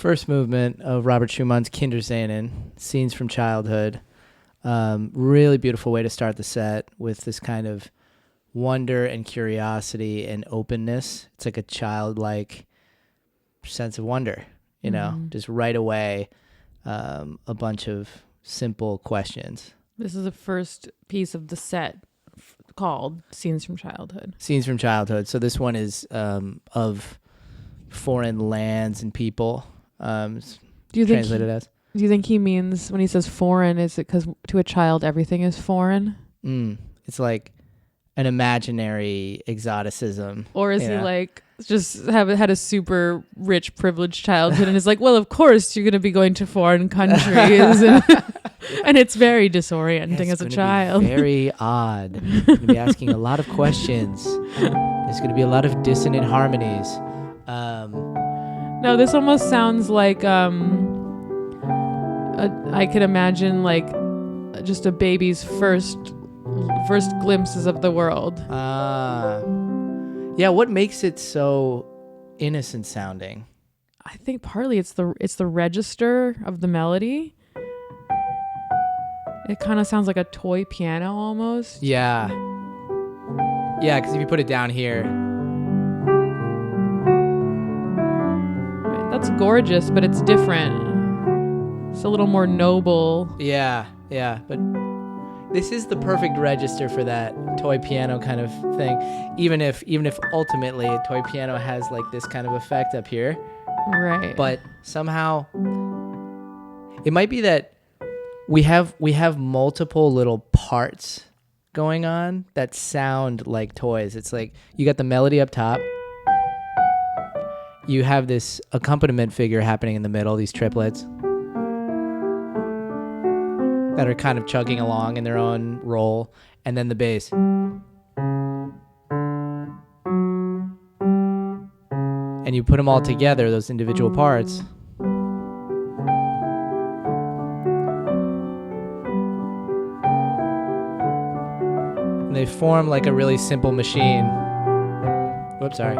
First movement of Robert Schumann's Kinderszenen, Scenes from Childhood. Really beautiful way to start the set with this kind of wonder and curiosity and openness. It's like a childlike sense of wonder, you know, just right away, a bunch of simple questions. This is the first piece of the set called Scenes from Childhood. Scenes from Childhood. So this one is of foreign lands and people. Do you think translated as? Do you think he means when he says foreign, is it because to a child everything is foreign? It's like an imaginary exoticism. Or is he like just had a super rich, privileged childhood and is like, well, of course you're going to be going to foreign countries. And it's very disorienting as a child. Be very odd. You're going to be asking a lot of questions. There's going to be a lot of dissonant harmonies. No, this almost sounds like I could imagine like just a baby's first glimpses of the world. Yeah, what makes it so innocent sounding? I think partly it's the register of the melody. It kind of sounds like a toy piano almost. Yeah. Yeah, because if you put it down here. Right, that's gorgeous, but it's different. It's a little more noble. Yeah, but this is the perfect register for that toy piano kind of thing. Even if ultimately a toy piano has like this kind of effect up here. Right. But somehow it might be that we have multiple little parts going on that sound like toys. It's like you got the melody up top. You have this accompaniment figure happening in the middle, these triplets that are kind of chugging along in their own role, and then the bass. And you put them all together, those individual parts. And they form like a really simple machine. Whoops, sorry.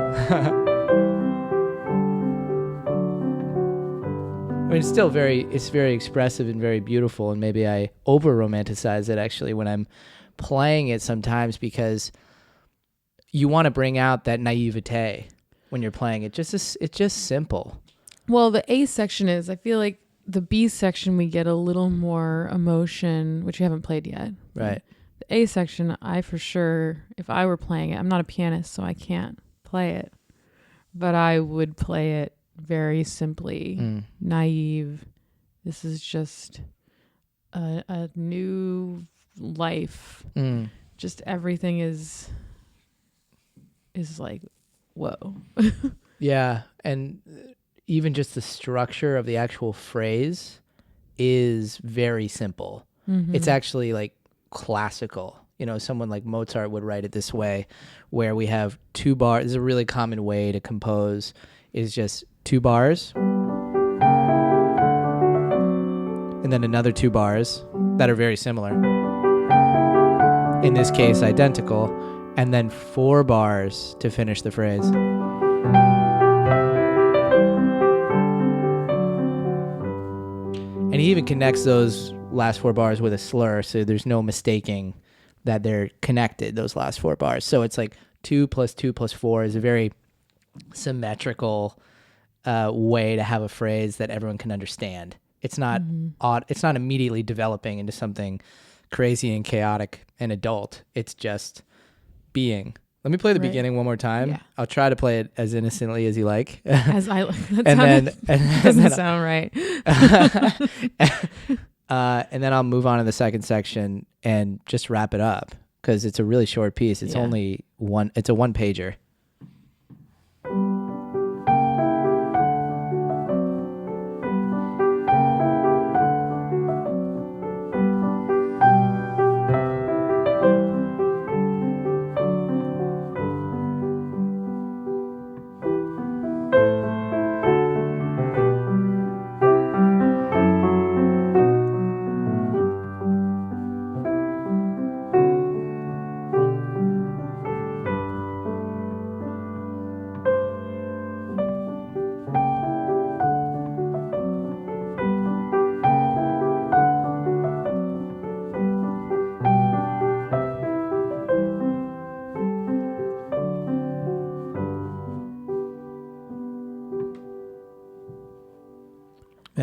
I mean, it's very expressive and very beautiful, and maybe I over-romanticize it actually when I'm playing it sometimes, because you want to bring out that naivete when you're playing it. It's just simple. Well, the A section is, I feel like the B section we get a little more emotion, which you haven't played yet. Right. The A section, I for sure, if I were playing it, I'm not a pianist, so I can't play it, but I would play it very simply, naive. This is just a new life. Just everything is like, whoa. Yeah, and even just the structure of the actual phrase is very simple. It's actually like classical. You know, someone like Mozart would write it this way, where we have 2 bars. This is a really common way to compose, is just 2 bars and then another 2 bars that are very similar, in this case identical, and then 4 bars to finish the phrase. And he even connects those last 4 bars with a slur, so there's no mistaking that they're connected, those last 4 bars. So it's like 2 plus 2 plus 4 is a very symmetrical way to have a phrase that everyone can understand. It's not odd. It's not immediately developing into something crazy and chaotic and adult. It's just being. Let me play the beginning one more time. Yeah. I'll try to play it as innocently as you like. As I and doesn't sound right. And then I'll move on to the second section and just wrap it up, because it's a really short piece. It's only one. It's a 1-pager.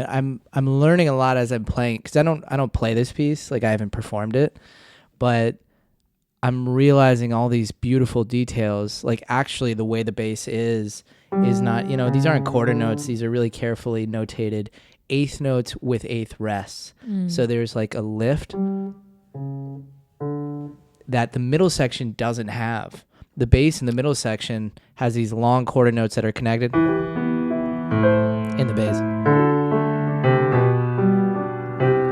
I'm learning a lot as I'm playing, because I don't play this piece, like I haven't performed it, but I'm realizing all these beautiful details. Like actually the way the bass is not, these aren't quarter notes. These are really carefully notated eighth notes with eighth rests. So there's like a lift that the middle section doesn't have. The bass in the middle section has these long quarter notes that are connected in the bass.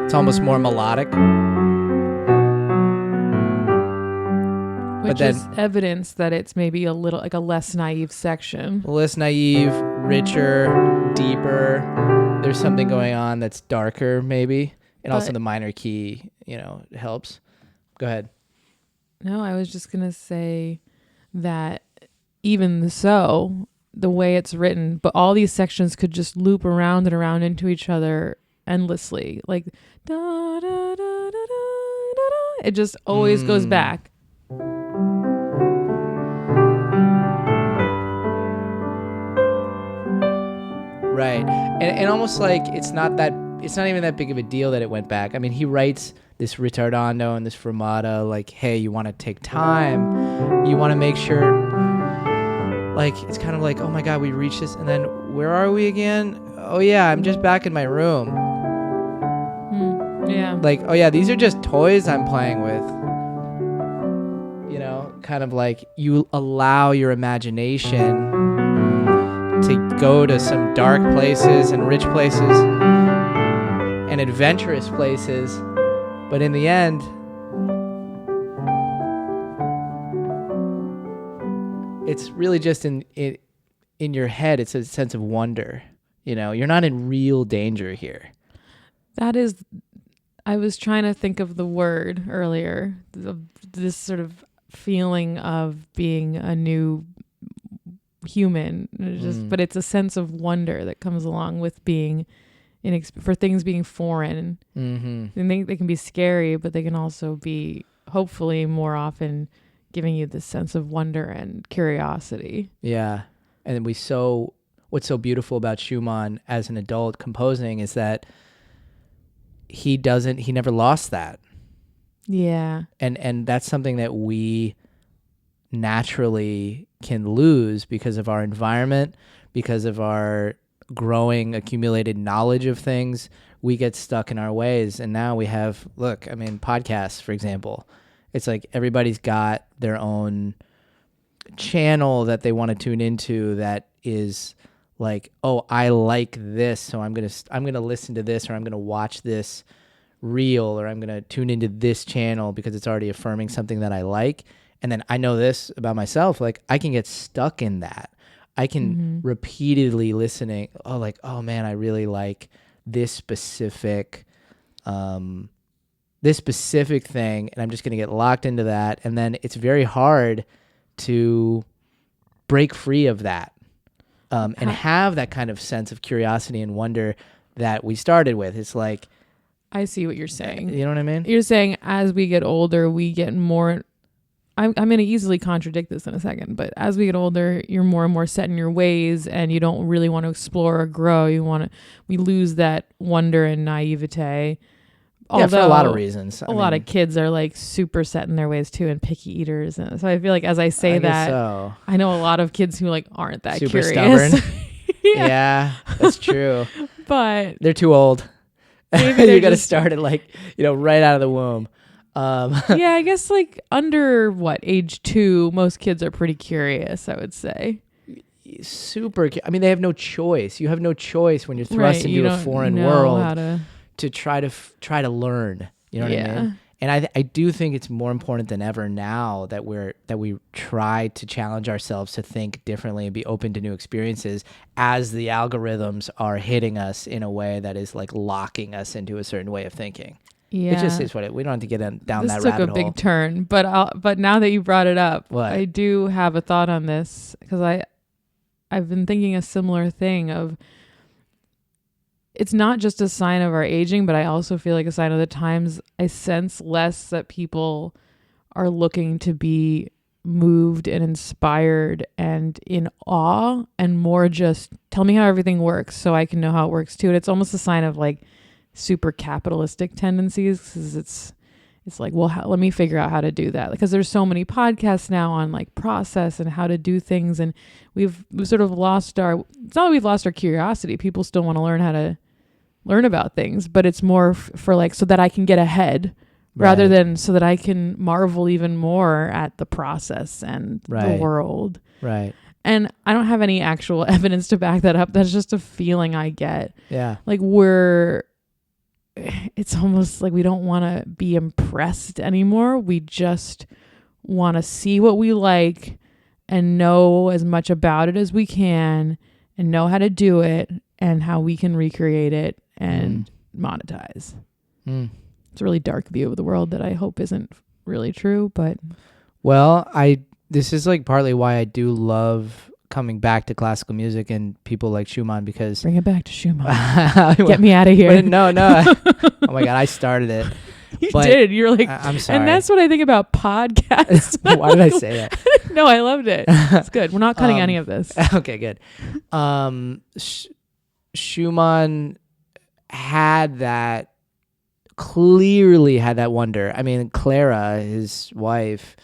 It's almost more melodic. Which is evidence that it's maybe a little like a less naive section. Less naive, richer, deeper. There's something going on that's darker, maybe. And also the minor key, helps. Go ahead. No, I was just going to say that even so, the way it's written, but all these sections could just loop around and around into each other endlessly. Like, da, da, da, da, da, da. It just always goes back. Right. And almost like it's not even that big of a deal that it went back. I mean, he writes this ritardando and this fermata, like, hey, you want to take time. You want to make sure, like, it's kind of like, oh my God, we reached this. And then where are we again? Oh yeah, I'm just back in my room. Yeah. Like, oh yeah, these are just toys I'm playing with. Kind of like you allow your imagination to go to some dark places and rich places and adventurous places, but in the end, it's really just in your head. It's a sense of wonder. You're not in real danger here. I was trying to think of the word earlier, this sort of feeling of being a new human, but it's a sense of wonder that comes along with being for things being foreign. And they can be scary, but they can also be hopefully more often giving you this sense of wonder and curiosity. Yeah. And what's so beautiful about Schumann as an adult composing is that he never lost that. Yeah. And that's something that we naturally can lose because of our environment, because of our growing accumulated knowledge of things. We get stuck in our ways. And now we have, podcasts, for example. It's like everybody's got their own channel that they want to tune into that is like, oh, I like this, so I'm gonna listen to this, or I'm gonna watch this reel, or I'm going to tune into this channel because it's already affirming something that I like. And then I know this about myself, like I can get stuck in that. I can repeatedly listening, oh man, I really like this specific thing, and I'm just going to get locked into that. And then it's very hard to break free of that and have that kind of sense of curiosity and wonder that we started with. It's like, I see what you're saying. You know what I mean? You're saying as we get older, we get more... I'm going to easily contradict this in a second, but as we get older, you're more and more set in your ways, and you don't really want to explore or grow. We lose that wonder and naivete. Although, for a lot of reasons. A lot of kids are like super set in their ways too, and picky eaters. And so I feel like as I say that, I know a lot of kids who like aren't that super curious. Stubborn. Yeah, that's true. But they're too old. Maybe you got to start it right out of the womb. Yeah, I guess like under age 2, most kids are pretty curious, I would say. Super. I mean, they have no choice. You have no choice when you're thrust into a foreign world to try to learn. You know what I mean? And I do think it's more important than ever now that we try to challenge ourselves to think differently and be open to new experiences as the algorithms are hitting us in a way that is like locking us into a certain way of thinking. Yeah. It just is we don't have to get down that rabbit hole. This took a big turn, but now that you brought it up, I do have a thought on this because I've been thinking a similar thing of it's not just a sign of our aging, but I also feel like a sign of the times. I sense less that people are looking to be moved and inspired and in awe, and more just tell me how everything works so I can know how it works too. And it's almost a sign of like super capitalistic tendencies, because it's like, well, let me figure out how to do that, because there's so many podcasts now on like process and how to do things, and we've sort of lost our, it's not that we've lost our curiosity. People still want to learn how to learn about things, but it's more for like, so that I can get ahead rather than so that I can marvel even more at the process and the world. Right. And I don't have any actual evidence to back that up. That's just a feeling I get. Yeah. Like it's almost like we don't want to be impressed anymore. We just want to see what we like and know as much about it as we can and know how to do it and how we can recreate it and monetize. It's a really dark view of the world that I hope isn't really true, but well, this is like partly why I do love coming back to classical music and people like Schumann, because bring it back to Schumann. Get me out of here. No. Oh my God, I started it. You did. You're like, I'm sorry. And that's what I think about podcasts. Why did I say that? No, I loved it. It's good. We're not cutting any of this. Okay, good. Schumann clearly had that wonder. I mean, Clara, his wife,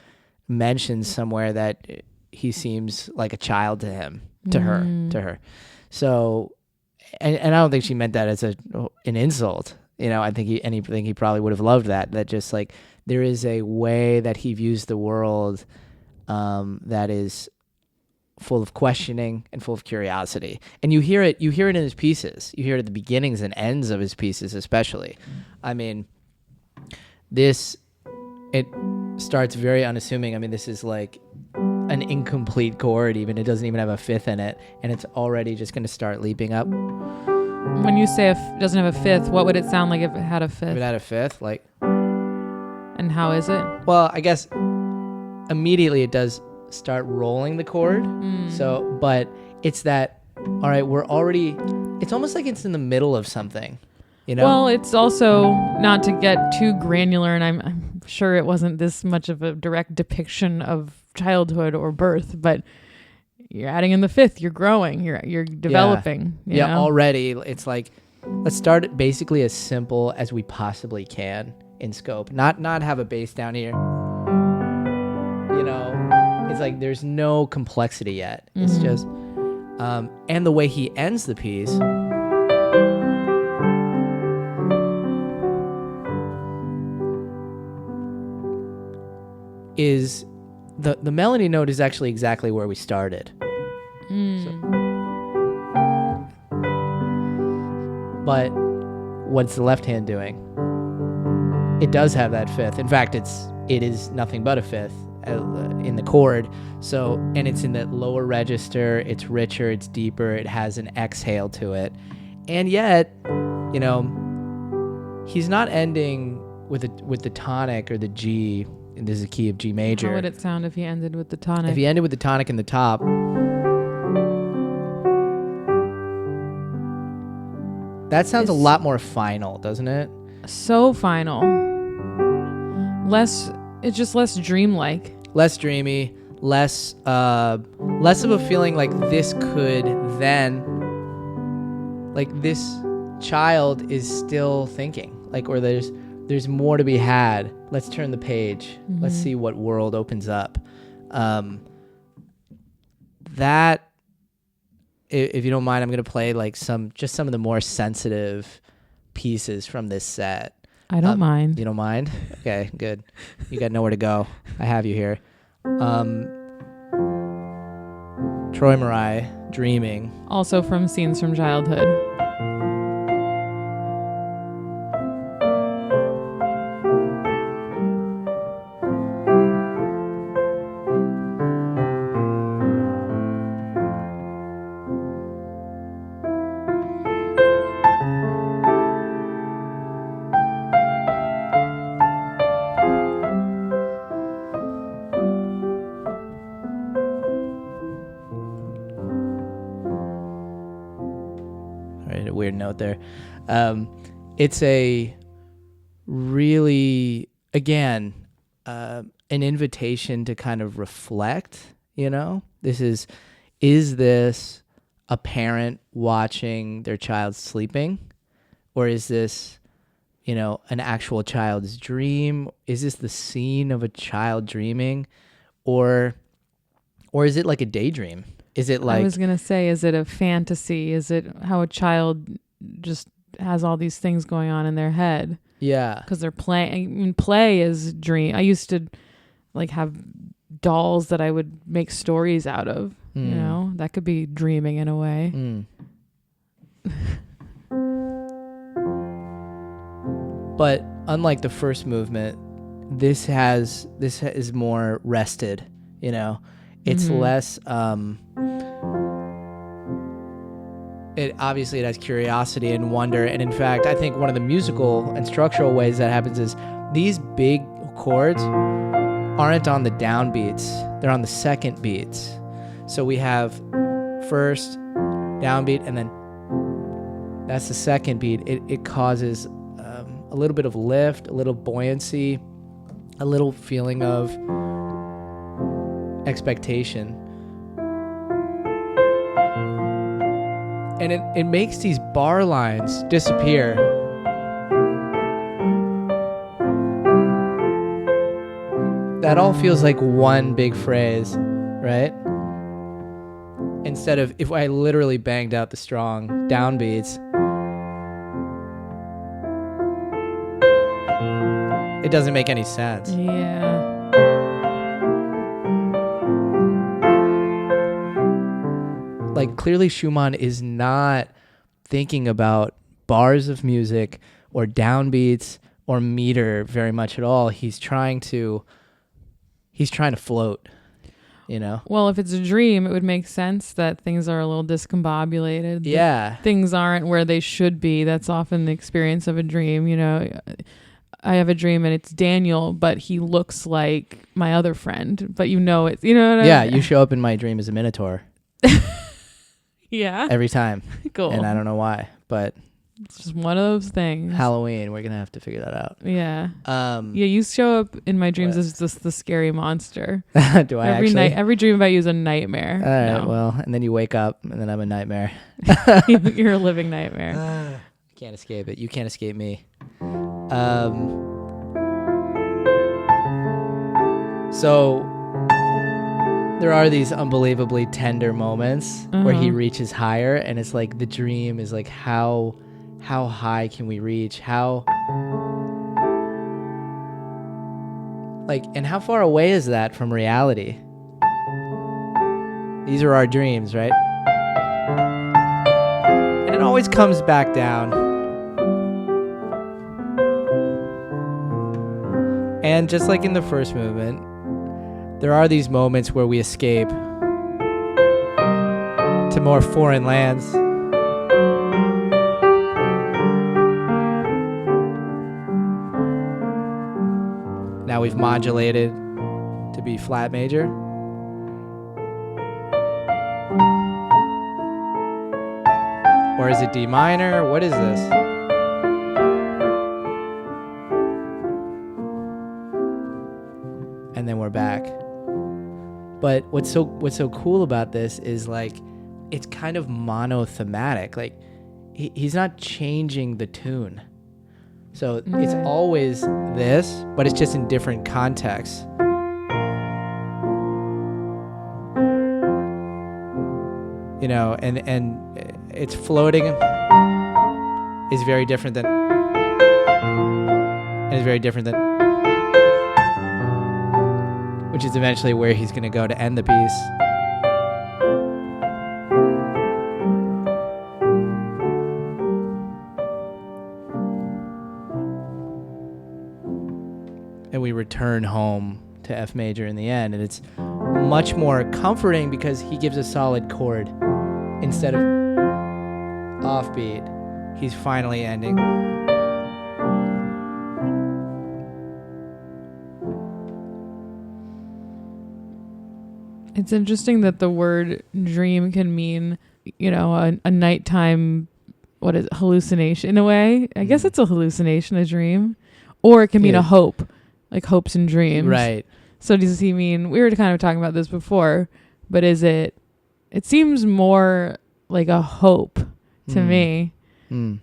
mentions somewhere that he seems like a child to her. So, and I don't think she meant that as an insult. You know, I think he probably would have loved that just like there is a way that he views the world that is full of questioning and full of curiosity. And you hear it in his pieces. You hear it at the beginnings and ends of his pieces, especially. I mean, it starts very unassuming. I mean, this is like an incomplete chord, even. It doesn't even have a fifth in it, and it's already just going to start leaping up. When you say it doesn't have a fifth, what would it sound like if it had a fifth? If it had a fifth, like... And how is it? Well, I guess immediately it does start rolling the chord. So, but it's that, all right, it's almost like it's in the middle of something, you know? Well, it's also, not to get too granular, and I'm sure it wasn't this much of a direct depiction of childhood or birth, but you're adding in the fifth, you're growing, you're developing. You know? Already it's like, let's start it basically as simple as we possibly can in scope, not have a bass down here, you know. It's like there's no complexity yet. It's just and the way he ends the piece is the melody note is actually exactly where we started. But what's the left hand doing? It does have that fifth. In fact, it is nothing but a fifth in the chord. So, and it's in that lower register. It's richer. It's deeper. It has an exhale to it. And yet, you know, he's not ending with the tonic or the G. And this is a key of G major. How would it sound if he ended with the tonic? If he ended with the tonic in the top, that sounds a lot more final, doesn't it? So final. It's just less dreamlike. Less dreamy, less of a feeling like this could then, like this child is still thinking, like, or there's more to be had. Let's turn the page. Let's see what world opens up. That, if you don't mind, I'm going to play like some of the more sensitive pieces from this set. I don't mind. You don't mind? Okay, good. You got nowhere to go. I have you here. Troy Marai, Dreaming. Also from Scenes from Childhood. Weird note there. It's a really, again, an invitation to kind of reflect, you know? Is this a parent watching their child sleeping? Or is this, an actual child's dream? Is this the scene of a child dreaming? Or is it like a daydream? Is it like... I was going to say, is it a fantasy? Is it how a child just has all these things going on in their head? Yeah. Because they're playing. I mean, play is dream. I used to like have dolls that I would make stories out of. That could be dreaming in a way. But unlike the first movement, this is more rested. It's less. It has curiosity and wonder, and in fact, I think one of the musical and structural ways that happens is these big chords aren't on the downbeats; they're on the second beats. So we have first downbeat, and then that's the second beat. It causes a little bit of lift, a little buoyancy, a little feeling of expectation. And it makes these bar lines disappear. That all feels like one big phrase, right? Instead of if I literally banged out the strong downbeats, it doesn't make any sense. Yeah. Like, clearly Schumann is not thinking about bars of music or downbeats or meter very much at all. He's trying to float, Well, if it's a dream, it would make sense that things are a little discombobulated. Yeah. Things aren't where they should be. That's often the experience of a dream. I have a dream and it's Daniel, but he looks like my other friend, but it's, what I mean? Yeah, you show up in my dream as a minotaur. Yeah. Every time. Cool. And I don't know why, but it's just one of those things. Halloween, we're going to have to figure that out. Yeah. You show up in my dreams as just the scary monster. Do I actually? Every dream about you is a nightmare. All right, well, and then you wake up and then I'm a nightmare. You're a living nightmare. Can't escape it. You can't escape me. So there are these unbelievably tender moments where he reaches higher, and it's like the dream is like how high can we reach? And how far away is that from reality? These are our dreams, right? And it always comes back down. And just like in the first movement, there are these moments where we escape to more foreign lands. Now we've modulated to be flat major. Or is it D minor? What is this? And then we're back. But what's so cool about this is like it's kind of monothematic. Like he's not changing the tune. So it's always this, but it's just in different contexts. And it's floating is very different than which is eventually where he's going to go to end the piece. And we return home to F major in the end, and it's much more comforting because he gives a solid chord instead of offbeat. He's finally ending. It's interesting that the word dream can mean, a nighttime, hallucination in a way. I guess it's a hallucination, a dream. Or it can mean a hope, like hopes and dreams. Right. So does he mean, we were kind of talking about this before, but is it seems more like a hope to me. Mm.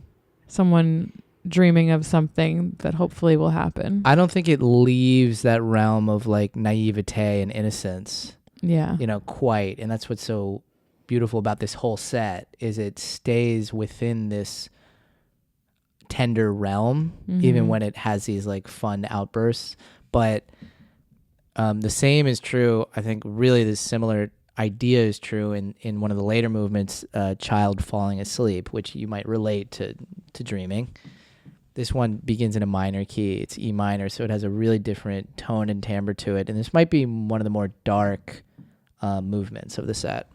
Someone dreaming of something that hopefully will happen. I don't think it leaves that realm of like naivete and innocence, Yeah. quite. And that's what's so beautiful about this whole set is it stays within this tender realm, even when it has these like fun outbursts. But the same is true. I think really the similar idea is true in one of the later movements, Child Falling Asleep, which you might relate to dreaming. This one begins in a minor key. It's E minor, so it has a really different tone and timbre to it. And this might be one of the more dark movements of the set.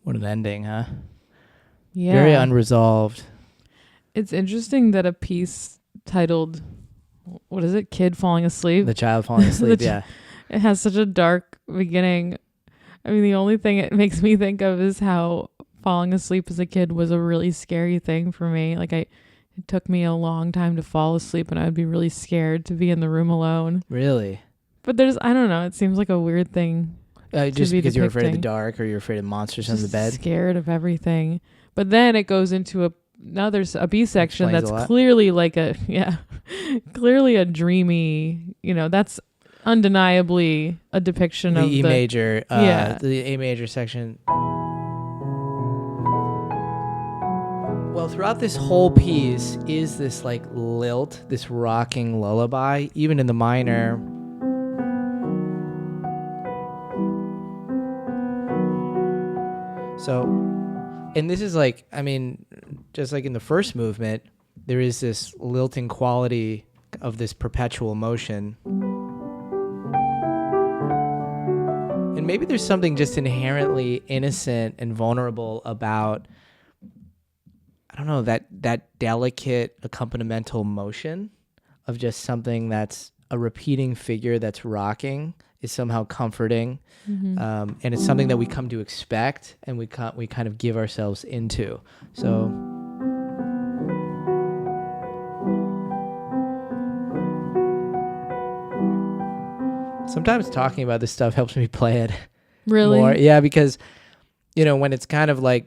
What an ending, huh? Yeah. Very unresolved. It's interesting that a piece titled, what is it? Kid Falling Asleep. The Child Falling Asleep, yeah. It has such a dark beginning. I mean, the only thing it makes me think of is how falling asleep as a kid was a really scary thing for me. Like it took me a long time to fall asleep and I would be really scared to be in the room alone. Really? But I don't know, it seems like a weird thing. Just because you're afraid of the dark or you're afraid of monsters under the bed? Scared of everything. But then it goes into a B section that's clearly like clearly a dreamy, that's undeniably a depiction of the E major, the A major section. Well, throughout this whole piece is this like lilt, this rocking lullaby, even in the minor. So, and this is like, I mean, just like in the first movement, there is this lilting quality of this perpetual motion. And maybe there's something just inherently innocent and vulnerable about, I don't know, that delicate accompanimental motion of just something that's a repeating figure that's rocking is somehow comforting. And it's something that we come to expect and we kind of give ourselves into. So sometimes talking about this stuff helps me play it more. Yeah, because when it's kind of like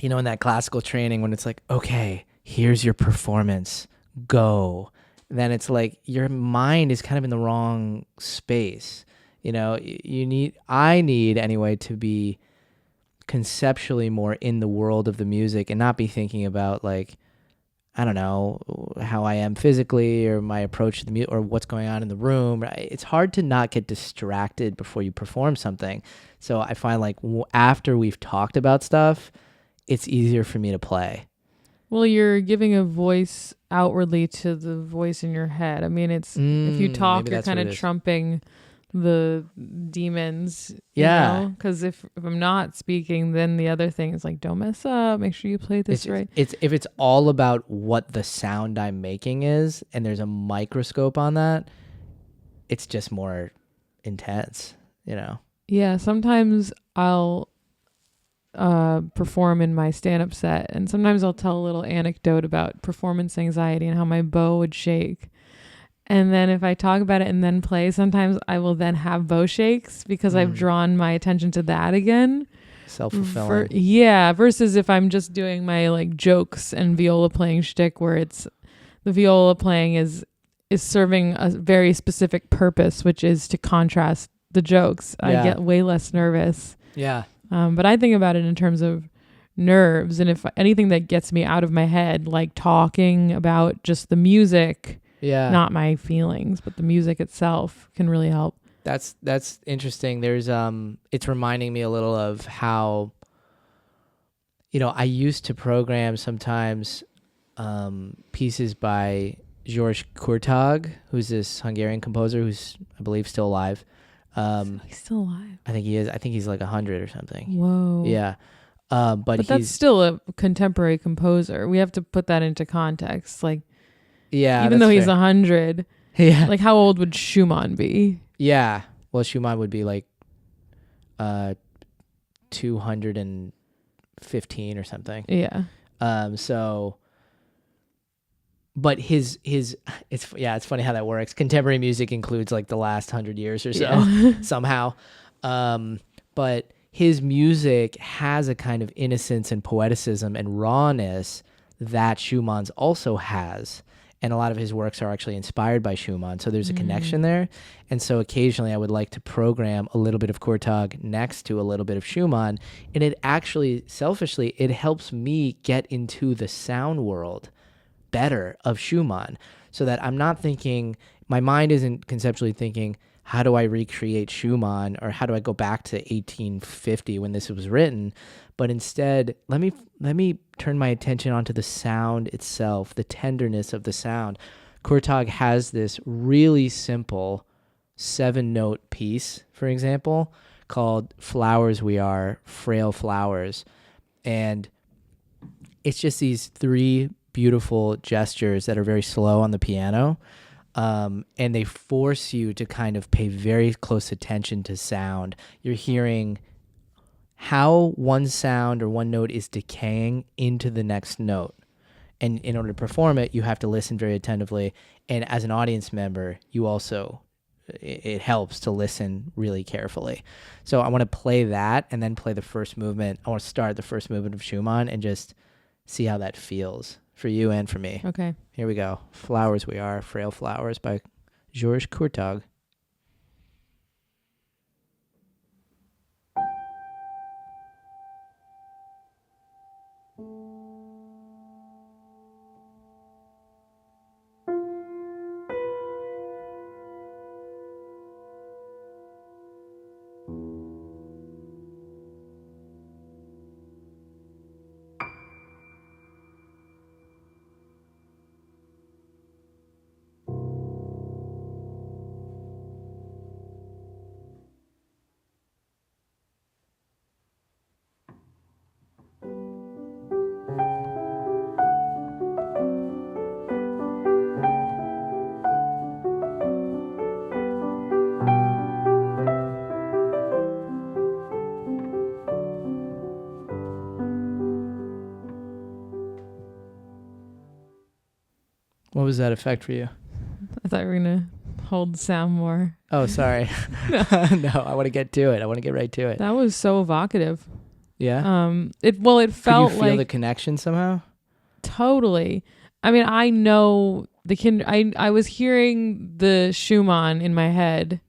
in that classical training when it's like, okay, here's your performance, go, then it's like your mind is kind of in the wrong space. I need anyway to be conceptually more in the world of the music and not be thinking about like, I don't know, how I am physically or my approach to the music or what's going on in the room. It's hard to not get distracted before you perform something. So I find like after we've talked about stuff, it's easier for me to play. Well, you're giving a voice outwardly to the voice in your head. I mean, it's if you talk, you're kind of trumping the demons. Yeah. Because if I'm not speaking, then the other thing is like, don't mess up. Make sure you play this right. It's if it's all about what the sound I'm making is, and there's a microscope on that, it's just more intense, Yeah. Sometimes I'll perform in my stand-up set, and sometimes I'll tell a little anecdote about performance anxiety and how my bow would shake, and then if I talk about it and then play, sometimes I will then have bow shakes because I've drawn my attention to that again. Self-fulfilling. Versus if I'm just doing my like jokes and viola playing shtick, where it's the viola playing is serving a very specific purpose, which is to contrast the jokes. I get way less nervous. Yeah. But I think about it in terms of nerves, and if anything that gets me out of my head, like talking about just the music, not my feelings, but the music itself can really help. That's interesting. There's it's reminding me a little of how, I used to program sometimes pieces by Georges Kurtag, who's this Hungarian composer who's, I believe, still alive. He's still alive. I think he is. I think he's like 100 or something. Whoa. Yeah. But that's still a contemporary composer. We have to put that into context. Like, even though he's 100, like how old would Schumann be? Yeah. Well, Schumann would be like 215 or something. Yeah. But it's funny how that works. Contemporary music includes like the last 100 years or so somehow. But his music has a kind of innocence and poeticism and rawness that Schumann's also has. And a lot of his works are actually inspired by Schumann. So there's a connection there. And so occasionally I would like to program a little bit of Kurtag next to a little bit of Schumann. And it actually, selfishly, it helps me get into the sound world better of Schumann, so that I'm not thinking, my mind isn't conceptually thinking, how do I recreate Schumann, or how do I go back to 1850 when this was written? But instead, let me turn my attention onto the sound itself, the tenderness of the sound. Kurtag has this really simple 7-note piece, for example, called Flowers We Are, Frail Flowers. And it's just these 3 beautiful gestures that are very slow on the piano. And they force you to kind of pay very close attention to sound. You're hearing how one sound or one note is decaying into the next note. And in order to perform it, you have to listen very attentively. And as an audience member, you also, it helps to listen really carefully. So I want to play that and then play the first movement. I want to start the first movement of Schumann and just see how that feels for you and for me. Okay. Here we go. Flowers We Are, Frail Flowers by Georges Kurtag. What was that effect for you? I thought we were going to hold the sound more. Oh, sorry. No, I want to get to it. I want to get right to it. That was so evocative. Yeah? It felt like... Could you feel the connection somehow? Totally. I mean, I know I was hearing the Schumann in my head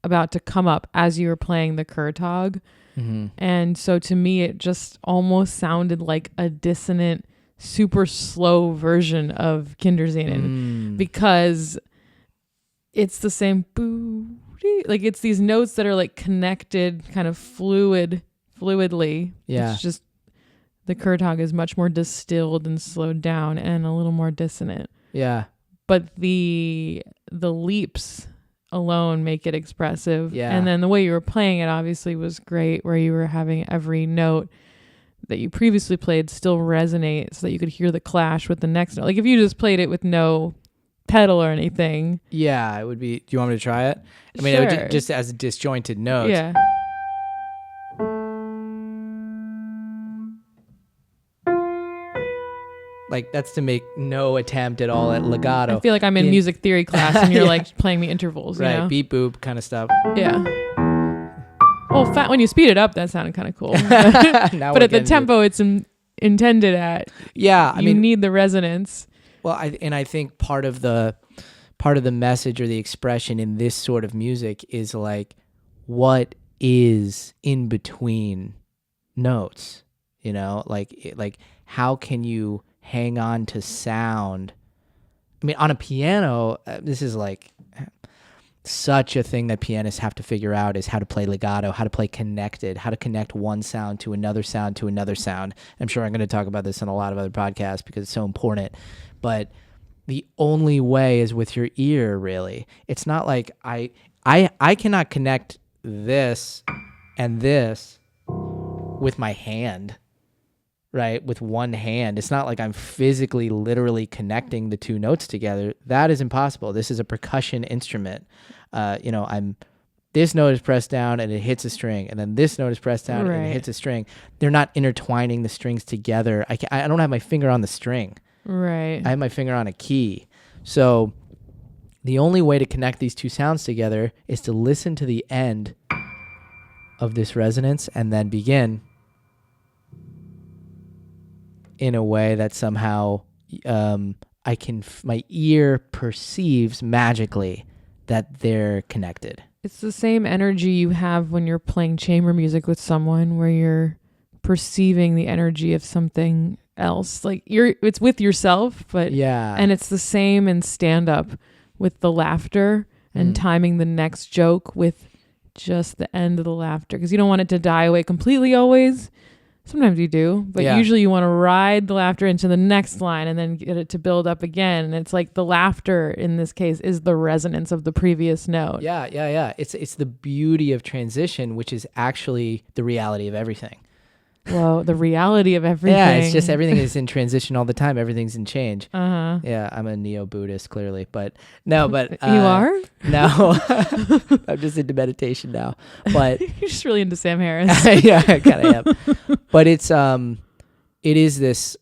about to come up as you were playing the Kurtag. Mm-hmm. And so to me, it just almost sounded like a dissonant, super slow version of Kinderszenen because it's the same boo, like it's these notes that are like connected kind of fluidly. Yeah. It's just the Kurtag is much more distilled and slowed down and a little more dissonant. Yeah. But the leaps alone make it expressive. Yeah. And then the way you were playing it obviously was great, where you were having every note that you previously played still resonate so that you could hear the clash with the next note. Like if you just played it with no pedal or anything. Yeah, it would be. Do you want me to try it? I mean, Sure. it would just as disjointed notes. Yeah. Like that's to make no attempt at all at legato. I feel like I'm in music theory class and you're like playing me intervals. Right, You know? beep boop kind of stuff. Yeah. Well, when you speed it up, that sounded kind of cool. Now But we're at the getting to- tempo it's intended at, yeah, I you mean, need the resonance. well, I think part of the message or the expression in this sort of music is like what is in between notes, you know, like how can you hang on to sound? I mean, on a piano, this is like such a thing that pianists have to figure out is how to play legato, how to play connected, how to connect one sound to another sound to another sound. I'm sure I'm going to talk about this on a lot of other podcasts because it's so important. But the only way is with your ear, really. It's not like I cannot connect this and this with my hand, right? With one hand. It's not like I'm physically, literally connecting the two notes together. That is impossible. This is a percussion instrument. This note is pressed down and it hits a string, and then this note is pressed down and it hits a string. They're not intertwining the strings together. I don't have my finger on the string. Right. I have my finger on a key. So the only way to connect these two sounds together is to listen to the end of this resonance and then begin in a way that somehow my ear perceives magically that they're connected. It's the same energy you have when you're playing chamber music with someone, where you're perceiving the energy of something else. Like it's with yourself, but yeah. And it's the same in stand up with the laughter and timing the next joke with just the end of the laughter, because you don't want it to die away completely always. Sometimes you do, but usually you want to ride the laughter into the next line and then get it to build up again. And it's like the laughter in this case is the resonance of the previous note. Yeah. It's the beauty of transition, which is actually the reality of everything. Whoa, the reality of everything. Yeah, it's just everything is in transition all the time. Everything's in change. Uh-huh. Yeah, I'm a neo-Buddhist, clearly. But no, but... You are? No. I'm just into meditation now. But You're just really into Sam Harris. yeah, I kind of am. But it is this...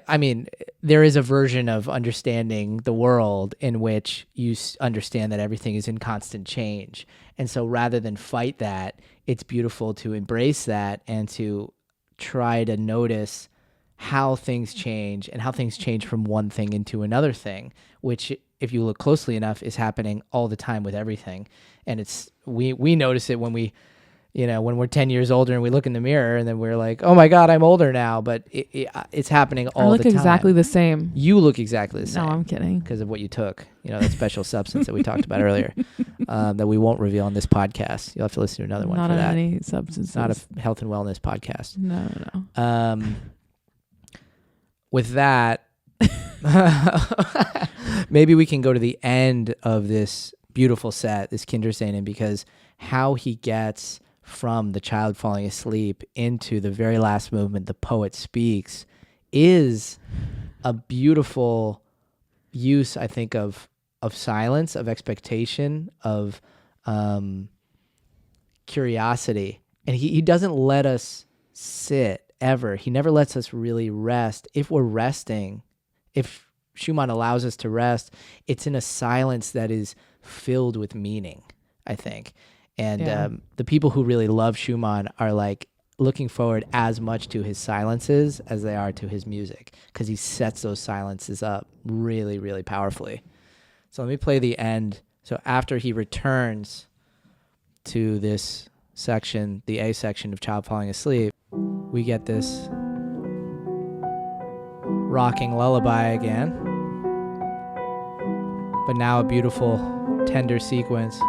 I mean, there is a version of understanding the world in which you understand that everything is in constant change. And so rather than fight that, it's beautiful to embrace that and to try to notice how things change and how things change from one thing into another thing, which, if you look closely enough, is happening all the time with everything. And we notice it when when we're 10 years older and we look in the mirror and then we're like, oh my God, I'm older now. But it's happening all the time. I look exactly the same. You look exactly the same. No, I'm kidding. Because of what you took, that special substance that we talked about earlier, that we won't reveal on this podcast. You'll have to listen to another one Not for that. on any substances. It's not a health and wellness podcast. No. With that, maybe we can go to the end of this beautiful set, this Kinderszenen, because how he gets from the child falling asleep into the very last movement, the poet speaks, is a beautiful use, I think, of silence, of expectation, of curiosity. And he doesn't let us sit ever. He never lets us really rest. If we're resting, if Schumann allows us to rest, it's in a silence that is filled with meaning, I think. And the people who really love Schumann are like looking forward as much to his silences as they are to his music, because he sets those silences up really, really powerfully. So let me play the end. So after he returns to this section, the A section of Child Falling Asleep, we get this rocking lullaby again, but now a beautiful, tender sequence.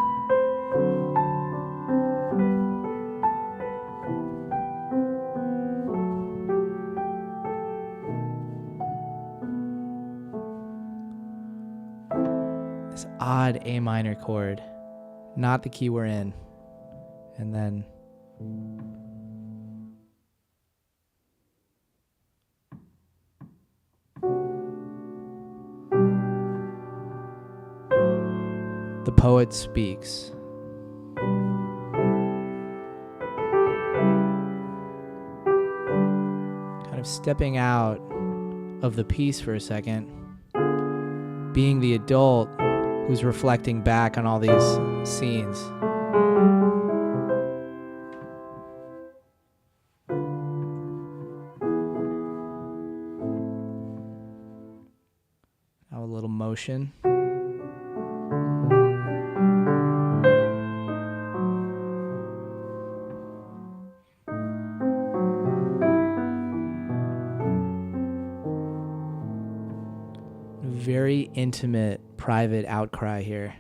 this odd A minor chord, not the key we're in, and then the poet speaks. Kind of stepping out of the piece for a second, being the adult who's reflecting back on all these scenes. Now a little motion. Very intimate, private outcry here.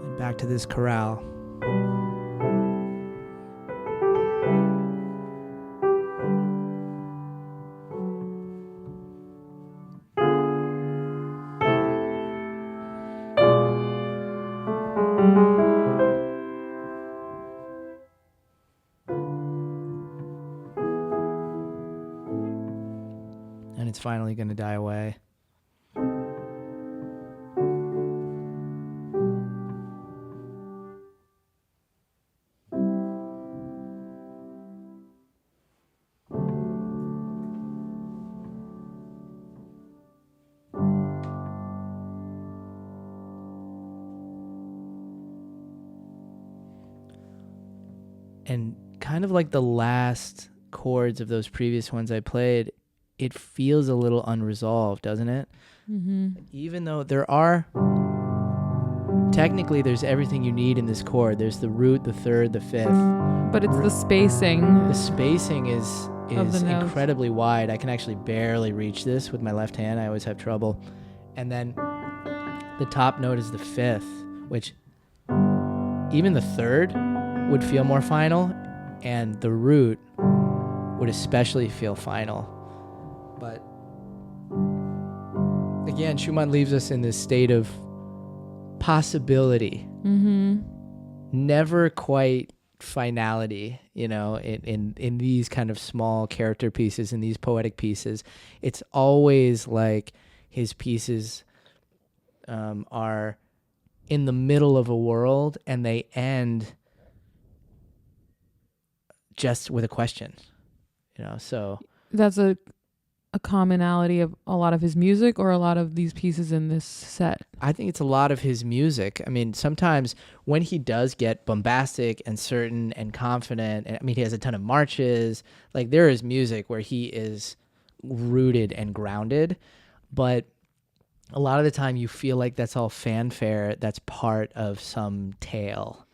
And back to this chorale. And it's finally going to die away. And kind of like the last chords of those previous ones I played, it feels a little unresolved, doesn't it? Mm-hmm. Even though technically there's everything you need in this chord. There's the root, the third, the fifth. But it's the spacing. The spacing is Of the notes. incredibly wide. I can actually barely reach this with my left hand. I always have trouble. And then the top note is the fifth, which even the third would feel more final, and the root would especially feel final. But again, Schumann leaves us in this state of possibility. Mm-hmm. Never quite finality, in these kind of small character pieces, in these poetic pieces. It's always like his pieces are in the middle of a world and they end just with a question, so That's a commonality of a lot of his music, or a lot of these pieces in this set? I think it's a lot of his music. I mean, sometimes when he does get bombastic and certain and confident, and he has a ton of marches, like there is music where he is rooted and grounded, but a lot of the time you feel like that's all fanfare, that's part of some tale.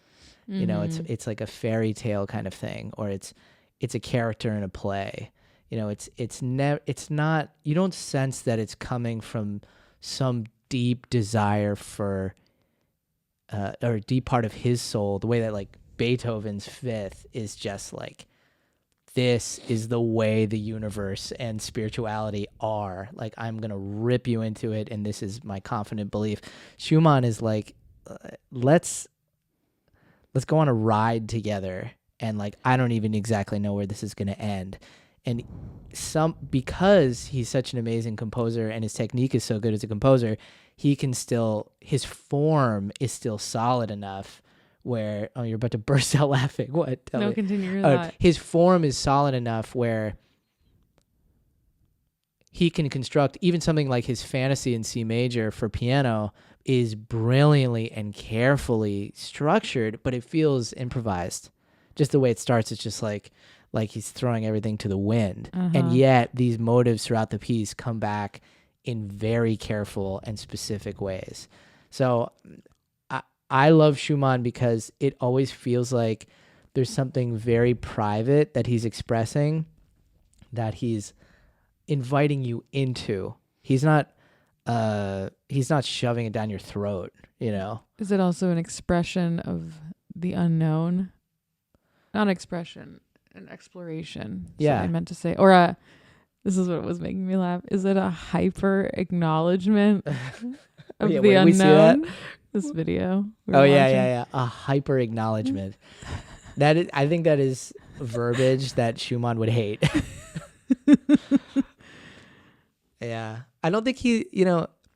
Mm-hmm. It's like a fairy tale kind of thing, or it's a character in a play. It's not, you don't sense that it's coming from some deep desire for or a deep part of his soul, the way that like Beethoven's fifth is just like, this is the way the universe and spirituality are. Like, I'm going to rip you into it, and this is my confident belief. Schumann is like, let's go on a ride together, and like, I don't even exactly know where this is going to end. And because he's such an amazing composer and his technique is so good as a composer, his form is still solid enough where, oh, you're about to burst out laughing. What? Tell No, me. continue your thought. His form is solid enough where he can construct even something like his Fantasy in C major for piano is brilliantly and carefully structured, but it feels improvised. Just the way it starts, it's just like he's throwing everything to the wind. And yet these motives throughout the piece come back in very careful and specific ways. So I love Schumann because it always feels like there's something very private that he's expressing, that he's inviting you into. He's not shoving it down your throat, you know. Is it also an expression of the unknown? Not expression, an exploration. Yeah. I meant to say, or this is what was making me laugh. Is it a hyper acknowledgement of the where unknown? we see that? This video. Yeah. A hyper acknowledgement. I think that is verbiage that Schumann would hate. Yeah. I don't think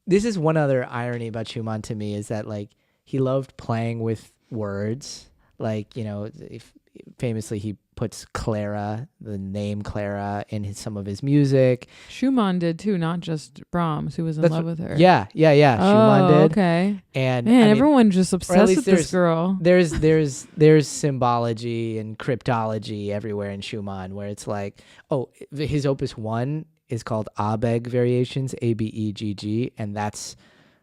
this is one other irony about Schumann to me, is that like he loved playing with words. Like, famously he puts Clara, the name Clara, in some of his music. Schumann did too, not just Brahms, who was in love with her. Yeah. Schumann did. Okay. And man, everyone just obsessed with this girl. There's symbology and cryptology everywhere in Schumann, where it's like, his Opus 1 is called Abegg Variations, Abegg, and that's,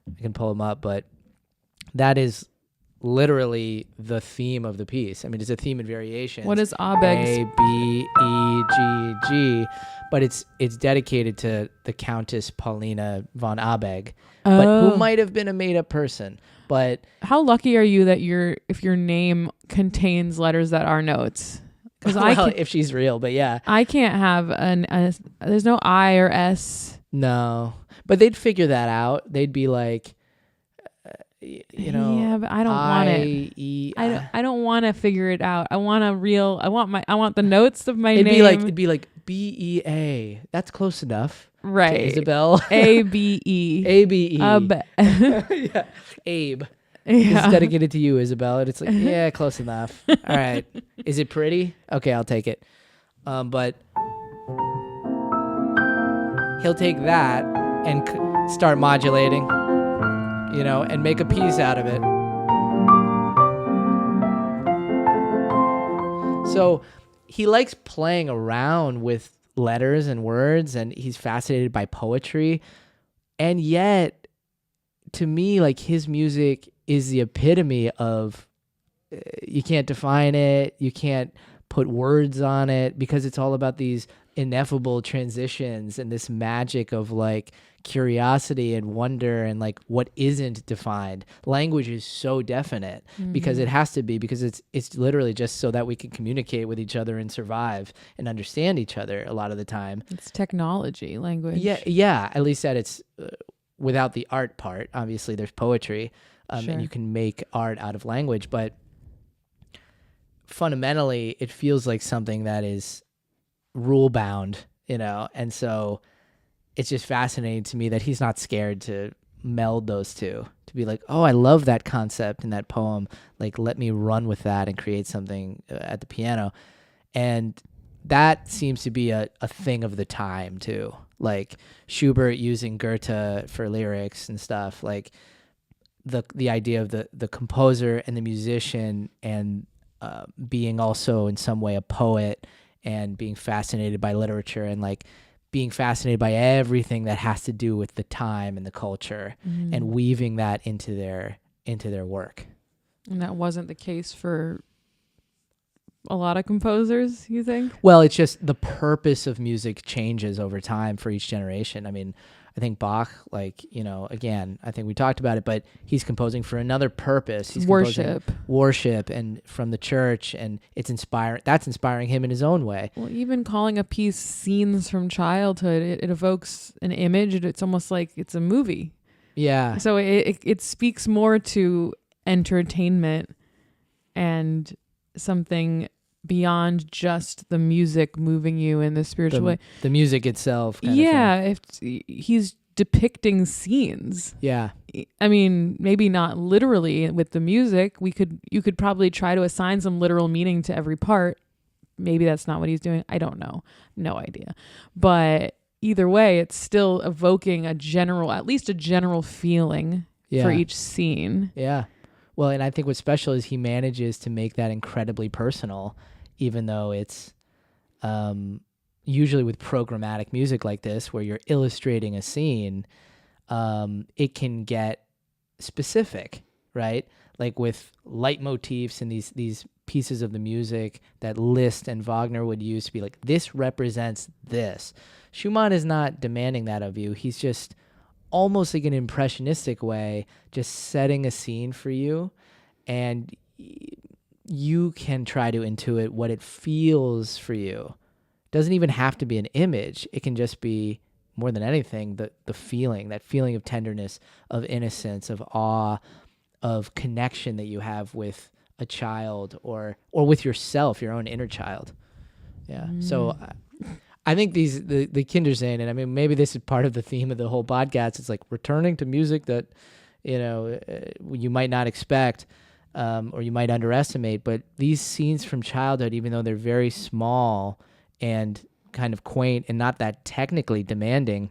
I can pull them up, but that is literally the theme of the piece. I mean, it's a theme in variations. What is Abegg? Abegg, but it's dedicated to the Countess Paulina von Abegg, but who might have been a made-up person. But how lucky are you that if your name contains letters that are notes? Well, if she's real, but yeah. I can't have there's no I or S. No. But they'd figure that out. They'd be like, yeah, but I don't want it. I don't want to figure it out. I want the notes of my name. It'd be like BEA. That's close enough. Right. To Isabel. ABE. ABE. Yeah. Abe. Yeah. It's dedicated to you, Isabel. And it's like, yeah, close enough. All right. Is it pretty? Okay, I'll take it. But he'll take that and start modulating, and make a piece out of it. So he likes playing around with letters and words, and he's fascinated by poetry. And yet, to me, like, his music is the epitome of you can't define it, you can't put words on it, because it's all about these ineffable transitions and this magic of like curiosity and wonder and like what isn't defined. Language is so definite because it has to be, because it's literally just so that we can communicate with each other and survive and understand each other a lot of the time. It's technology, language. Yeah. At least that it's without the art part. Obviously, there's poetry, Sure. and you can make art out of language, but fundamentally, it feels like something that is rule bound, and so it's just fascinating to me that he's not scared to meld those two, to be like, I love that concept in that poem, like, let me run with that and create something at the piano. And that seems to be a thing of the time too, like Schubert using Goethe for lyrics and stuff, like the idea of the composer and the musician, and being also in some way a poet, and being fascinated by literature, and like being fascinated by everything that has to do with the time and the culture, and weaving that into their work. And that wasn't the case for a lot of composers, you think? Well, it's just the purpose of music changes over time for each generation. I mean, I think Bach, like, again, I think we talked about it, but he's composing for another purpose. He's worship and from the church, and it's inspiring. That's inspiring him in his own way. Well, even calling a piece Scenes from Childhood, it evokes an image. It's almost like it's a movie. Yeah. So it speaks more to entertainment and something beyond just the music moving you in the spiritual way. The music itself. If he's depicting scenes. Yeah. I mean, maybe not literally with the music. You could probably try to assign some literal meaning to every part. Maybe that's not what he's doing. I don't know. No idea. But either way, it's still evoking at least a general feeling for each scene. Yeah. Well, and I think what's special is he manages to make that incredibly personal, even though it's usually with programmatic music like this, where you're illustrating a scene, it can get specific, right? like with leitmotifs and these pieces of the music that Liszt and Wagner would use to be like, this represents this. Schumann is not demanding that of you. He's just almost like an impressionistic way, just setting a scene for you, and you can try to intuit what it feels for you. It doesn't even have to be an image. It can just be, more than anything, the feeling, that feeling of tenderness, of innocence, of awe, of connection that you have with a child or with yourself, your own inner child. Yeah. So I think the Kinderszenen, I mean, maybe this is part of the theme of the whole podcast. It's like returning to music that, you might not expect, or you might underestimate, but these scenes from childhood, even though they're very small and kind of quaint and not that technically demanding,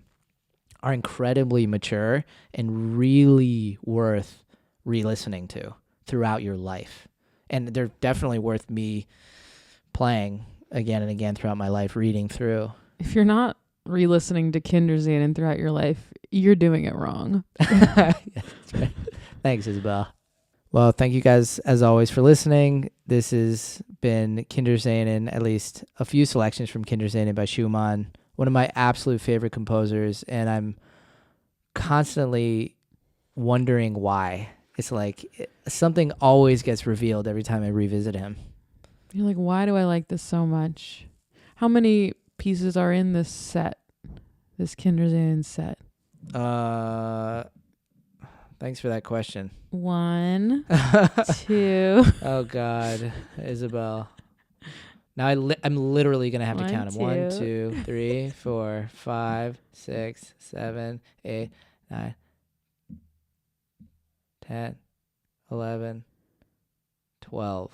are incredibly mature and really worth re-listening to throughout your life. And they're definitely worth me playing again and again throughout my life, reading through. If you're not re-listening to Kinderszenen throughout your life, you're doing it wrong. Yeah, that's right. Thanks, Isabel. Well, thank you guys, as always, for listening. This has been Kinderszenen, at least a few selections from Kinderszenen by Schumann, one of my absolute favorite composers, and I'm constantly wondering why. It's like something always gets revealed every time I revisit him. You're like, why do I like this so much? How many pieces are in this set, this Kinderszenen set? Thanks for that question. 1, 2. Oh God, Isabel. Now I'm literally gonna have to count them. 1, 2, 3, 4, 5, 6, 7, 8, 9, 10, 11, 12.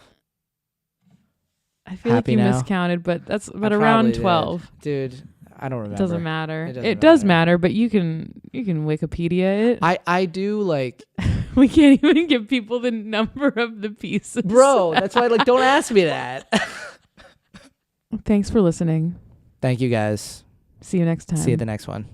I feel Happy like you now? miscounted, but that's I around probably 12. did. Dude, I don't remember. It doesn't matter. It does matter, but you can Wikipedia it. I do like. We can't even give people the number of the pieces. Bro, that's why don't ask me that. Thanks for listening. Thank you guys. See you next time. See you at the next one.